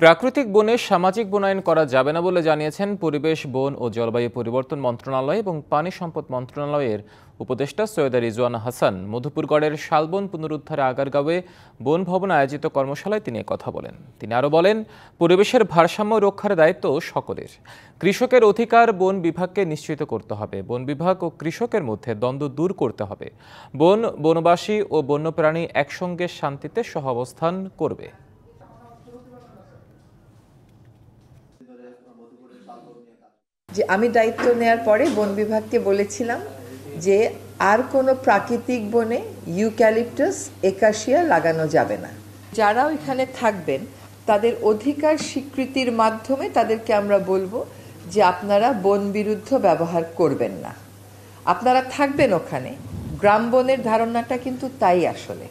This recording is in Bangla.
প্রাকৃতিক বনে সামাজিক বনায়ন করা যাবে না বলে জানিয়েছেন পরিবেশ, বন ও জলবায়ু পরিবর্তন মন্ত্রণালয় এবং পানি সম্পদ মন্ত্রণালয়ের উপদেষ্টা সৈয়দা রিজওয়ানা হাসান। মধুপুরগড়ের শালবন পুনরুদ্ধারে আগারগাঁওয়ে বন ভবন আয়োজিত কর্মশালায় তিনি কথা বলেন। তিনি আরও বলেন, পরিবেশের ভারসাম্য রক্ষার দায়িত্ব সকলের। কৃষকের অধিকার বন বিভাগকে নিশ্চিত করতে হবে। বন বিভাগ ও কৃষকের মধ্যে দ্বন্দ্ব দূর করতে হবে। বনবাসী ও বন্যপ্রাণী একসঙ্গে শান্তিতে সহাবস্থান করবে। যে আমি দায়িত্ব নেয়ার পরে বন বিভাগকে বলেছিলাম যে আর কোনো প্রাকৃতিক বনে ইউক্যালিপটাস, একাশিয়া লাগানো যাবে না। যারা ওইখানে থাকবেন তাদের অধিকার স্বীকৃতির মাধ্যমে তাদেরকে আমরা বলবো যে আপনারা বন বিরুদ্ধ ব্যবহার করবেন না, আপনারা থাকবেন ওখানে। গ্রাম বনের ধারণাটা কিন্তু তাই আসলে।